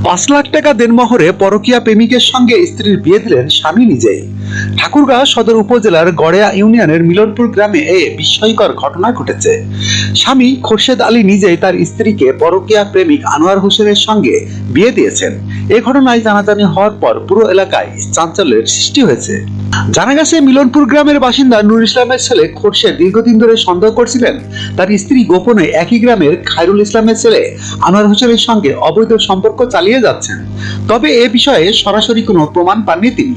৫ লাখ টাকা দেনমোহরে পরকীয়া প্রেমিকের সঙ্গে স্ত্রীর বিয়ে দিলেন স্বামী নিজেই। ঠাকুরগাঁও সদর উপজেলার গড়েয়া ইউনিয়নের মিলনপুর গ্রামে এ বিস্ময়কর ঘটনা ঘটেছে। স্বামী খোরশেদ আলী নিজেই তার স্ত্রীকে পরকীয়া প্রেমিক আনোয়ার হোসেনের সঙ্গে বিয়ে দিয়েছেন। এ ঘটনায় জানাজানি হওয়ার পর পুরো এলাকায় চাঞ্চল্যের সৃষ্টি হয়েছে। জানা গেছে, মিলনপুর গ্রামের বাসিন্দা নূর ইসলামের ছেলে খোরশেদ দীর্ঘদিন ধরে সন্দেহ করছিলেন তার স্ত্রী গোপনে একই গ্রামের খায়রুল ইসলামের ছেলে আনোয়ার হোসেনের সঙ্গে অবৈধ সম্পর্ক চালিয়ে যাচ্ছেন। তবে এ বিষয়ে সরাসরি কোনো প্রমাণ পাননি তিনি।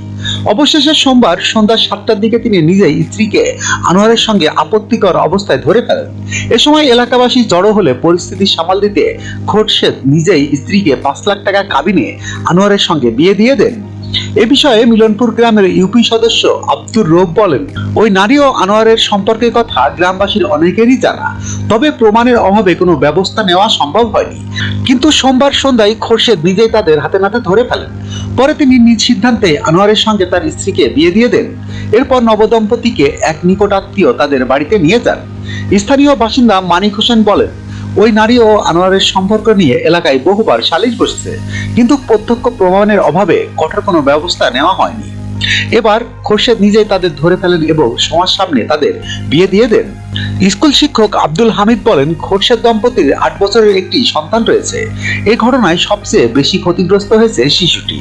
অবশেষে সোমবার সন্ধ্যা 7টার দিকে তিনি নিজেই স্ত্রীকে আনোয়ারের সঙ্গে আপত্তিকর অবস্থায় ধরে ফেলেন। এ সময় এলাকাবাসী জড়ো হলে পরিস্থিতি সামাল দিতে খোরশেদ নিজেই স্ত্রীকে 5 লাখ টাকা কাবিনে আনোয়ারের সঙ্গে বিয়ে দিয়ে দেন। এ বিষয়ে মিলনপুর গ্রামের ইউপি সদস্য আব্দুর রব বলেন, ওই নারী ও আনোয়ারের সম্পর্কের কথা গ্রামবাসীর অনেকেরই জানা, তবে প্রমাণের অভাবে কোনো ব্যবস্থা নেওয়া সম্ভব হয়নি। কিন্তু সোমবার সন্ধ্যায় খোরশেদ নিজেই তাদের হাতে নাতে ধরে ফেলেন। পরে তিনি নিজ সিদ্ধান্তে আনোয়ারের সঙ্গে তার স্ত্রীকে বিয়ে দিয়ে দেন। এরপর নবদম্পতিকে এক নিকট আত্মীয় তাদের বাড়িতে নিয়ে যান। স্থানীয় বাসিন্দা মানিক হোসেন বলেন, ওই নারী ও আনোয়ারের সম্পর্ক নিয়ে এলাকায় বহুবার সালিশ বসেছে, কিন্তু প্রত্যক্ষ প্রমাণের অভাবে কঠোর কোনো ব্যবস্থা নেওয়া হয়নি। এবার খোরশেদ নিজেই তাদের ধরে ফেলেন এবং সমাজ সামনে তাদের বিয়ে দিয়ে দেন। স্কুল শিক্ষক আব্দুল হামিদ বলেন, খোরশেদ দম্পতির 8 বছরের একটি সন্তান রয়েছে। এই ঘটনায় সবচেয়ে বেশি ক্ষতিগ্রস্ত হয়েছে শিশুটি।